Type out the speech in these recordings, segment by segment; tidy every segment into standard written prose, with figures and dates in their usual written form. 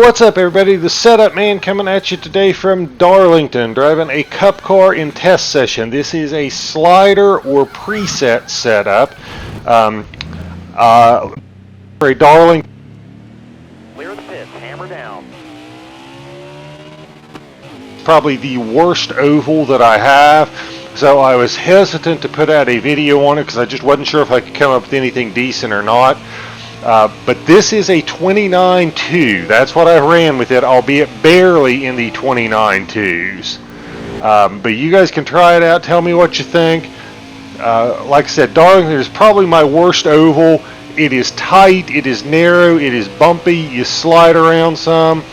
What's up, everybody? The Setup Man coming at you today from Darlington, driving a Cup car in test session. This is a slider or preset setup for a Darlington. Clear the pits, hammer down. Probably the worst oval that I have, so I was hesitant to put out a video on it because I just wasn't sure if I could come up with anything decent or not. But this is a 29.2. That's what I ran with it, albeit barely in the 29.2s. But you guys can try it out. Tell me what you think. Like I said, Darlington is probably my worst oval. It is tight. It is narrow. It is bumpy. You slide around some.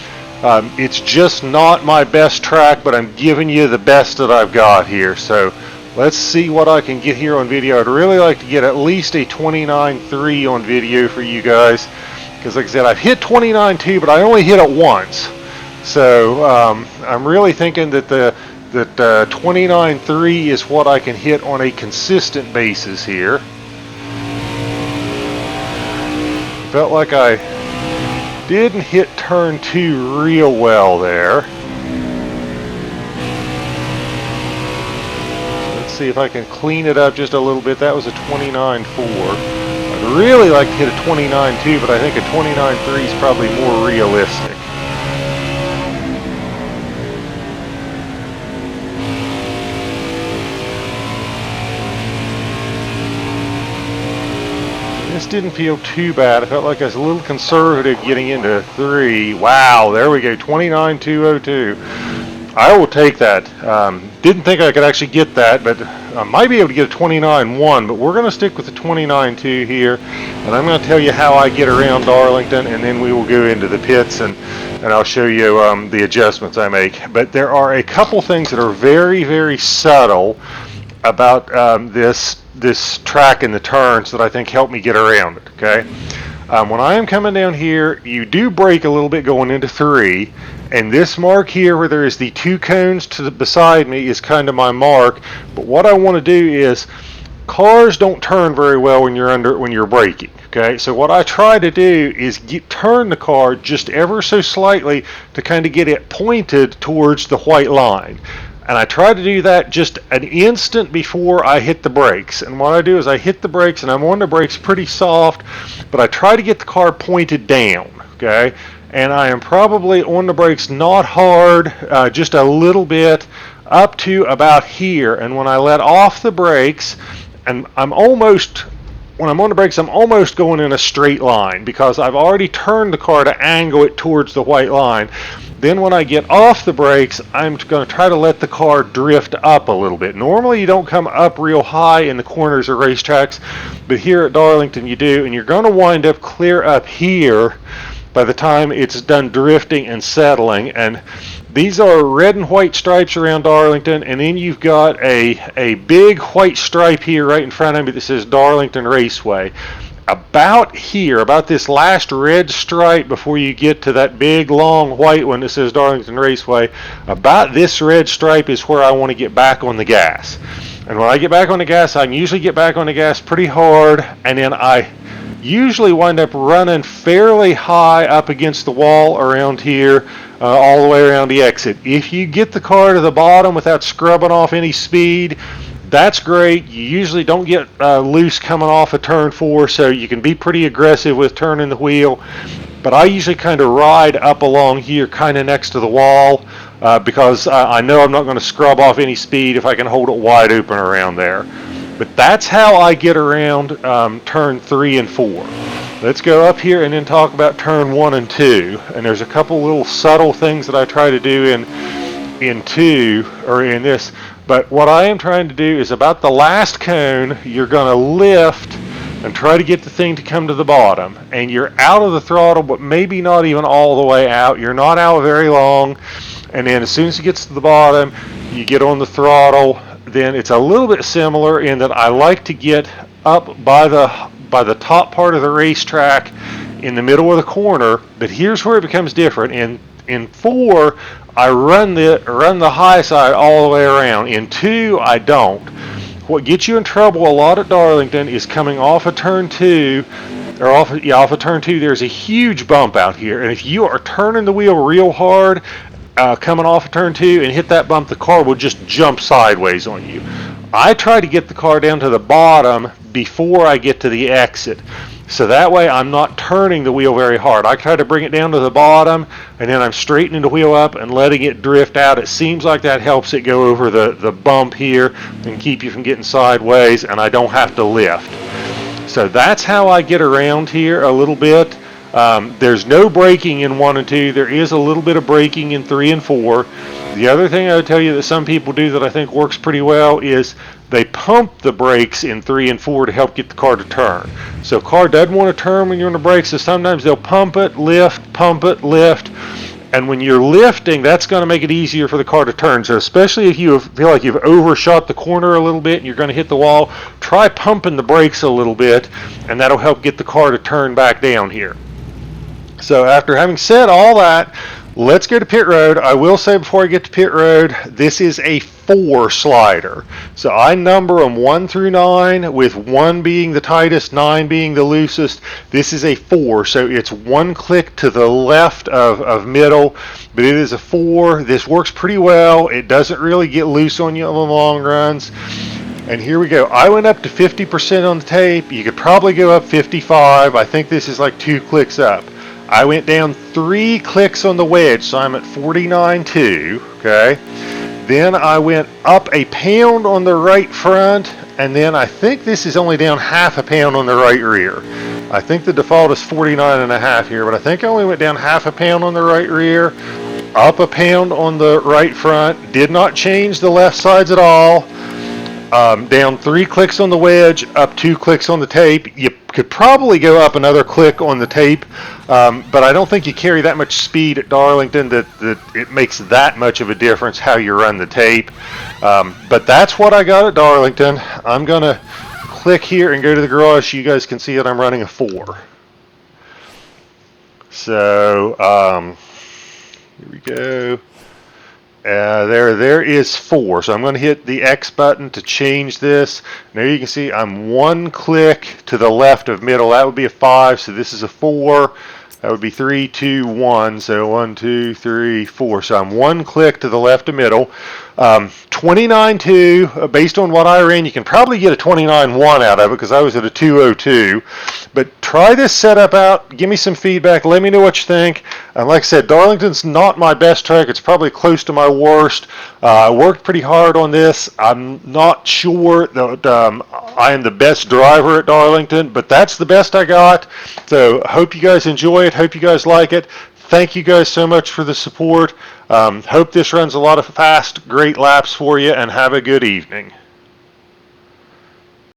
It's just not my best track, but I'm giving you the best that I've got here. So let's see what I can get here on video. I'd really like to get at least a 29.3 on video for you guys, because like I said, I've hit 29.2, but I only hit it once. So I'm really thinking that the 29.3 is what I can hit on a consistent basis here. Felt like I didn't hit turn 2 real well there. See if I can clean it up just a little bit. That was a 29.4. I'd really like to hit a 29.2, but I think a 29.3 is probably more realistic. This didn't feel too bad. I felt like I was a little conservative getting into 3. Wow, there we go, 29.202. I will take that. Didn't think I could actually get that, but I might be able to get a 29.1, but we're going to stick with the 29.2 here, and I'm going to tell you how I get around Darlington, and then we will go into the pits, and I'll show you the adjustments I make. But there are a couple things that are very, very subtle about this track and the turns that I think help me get around it, okay? When I am coming down here, you do brake a little bit going into 3, and this mark here where there is the 2 cones beside me is kind of my mark. But what I want to do is, cars don't turn very well when you're braking, okay? So what I try to do is turn the car just ever so slightly to kind of get it pointed towards the white line. And I try to do that just an instant before I hit the brakes. And what I do is I hit the brakes, and I'm on the brakes pretty soft, but I try to get the car pointed down, okay? And I am probably on the brakes not hard, just a little bit, up to about here. And when I let off the brakes, and when I'm on the brakes, I'm almost going in a straight line because I've already turned the car to angle it towards the white line. Then when I get off the brakes, I'm going to try to let the car drift up a little bit. Normally you don't come up real high in the corners of racetracks, but here at Darlington you do, and you're going to wind up clear up here by the time it's done drifting and settling. And these are red and white stripes around Darlington, and then you've got a big white stripe here right in front of me that says Darlington Raceway. About here, about this last red stripe before you get to that big long white one that says Darlington Raceway, about this red stripe is where I want to get back on the gas. And when I get back on the gas, I can usually get back on the gas pretty hard, and then I usually wind up running fairly high up against the wall around here, all the way around the exit. If you get the car to the bottom without scrubbing off any speed, that's great. You usually don't get loose coming off of turn 4, so you can be pretty aggressive with turning the wheel. But I usually kind of ride up along here kind of next to the wall because I know I'm not going to scrub off any speed if I can hold it wide open around there. But that's how I get around turn 3 and 4. Let's go up here and then talk about turn 1 and 2. And there's a couple little subtle things that I try to do in 2 or in this. But what I am trying to do is about the last cone, you're going to lift and try to get the thing to come to the bottom. And you're out of the throttle, but maybe not even all the way out. You're not out very long. And then as soon as it gets to the bottom, you get on the throttle. Then it's a little bit similar in that I like to get up by the top part of the racetrack in the middle of the corner. But here's where it becomes different. In 4, I run the high side all the way around. In 2, I don't. What gets you in trouble a lot at Darlington is coming off of turn 2 or off of turn 2, there's a huge bump out here, and if you are turning the wheel real hard, coming off of turn 2 and hit that bump, the car will just jump sideways on you. I try to get the car down to the bottom before I get to the exit, so that way I'm not turning the wheel very hard. I try to bring it down to the bottom, and then I'm straightening the wheel up and letting it drift out. It seems like that helps it go over the bump here and keep you from getting sideways, and I don't have to lift. So that's how I get around here a little bit. There's no braking in 1 and 2. There is a little bit of braking in 3 and 4. The other thing I would tell you that some people do that I think works pretty well is they pump the brakes in 3 and 4 to help get the car to turn. So a car doesn't want to turn when you're on the brakes, so sometimes they'll pump it, lift, and when you're lifting, that's going to make it easier for the car to turn. So especially if you feel like you've overshot the corner a little bit and you're going to hit the wall, try pumping the brakes a little bit, and that'll help get the car to turn back down here. So after having said all that, let's go to pit road. I will say before I get to pit road, this is a 4 slider. So I number them 1 through 9, with 1 being the tightest, 9 being the loosest. This is a 4, so it's 1 click to the left of middle, but it is a 4. This works pretty well. It doesn't really get loose on you on the long runs. And here we go. I went up to 50% on the tape. You could probably go up 55. I think this is like 2 clicks up. I went down 3 clicks on the wedge, so I'm at 49.2, okay? Then I went up a pound on the right front, and then I think this is only down half a pound on the right rear. I think the default is 49.5 here, but I think I only went down half a pound on the right rear, up a pound on the right front, did not change the left sides at all. Down 3 clicks on the wedge, up 2 clicks on the tape. You could probably go up another click on the tape, but I don't think you carry that much speed at Darlington that it makes that much of a difference how you run the tape. But that's what I got at Darlington. I'm going to click here and go to the garage so you guys can see that I'm running a 4. So here we go. There is 4. So I'm going to hit the X button to change this. Now you can see I'm 1 click to the left of middle. That would be a 5. So this is a 4. That would be 3, 2, 1. So 1, 2, 3, 4. So I'm 1 click to the left of middle. 29.2, based on what I ran, you can probably get a 29.1 out of it because I was at a 2.02. But try this setup out. Give me some feedback. Let me know what you think. And like I said, Darlington's not my best track. It's probably close to my worst. I worked pretty hard on this. I'm not sure that I am the best driver at Darlington, but that's the best I got. So hope you guys enjoy it. Hope you guys like it. Thank you guys so much for the support. Hope this runs a lot of fast, great laps for you, and have a good evening.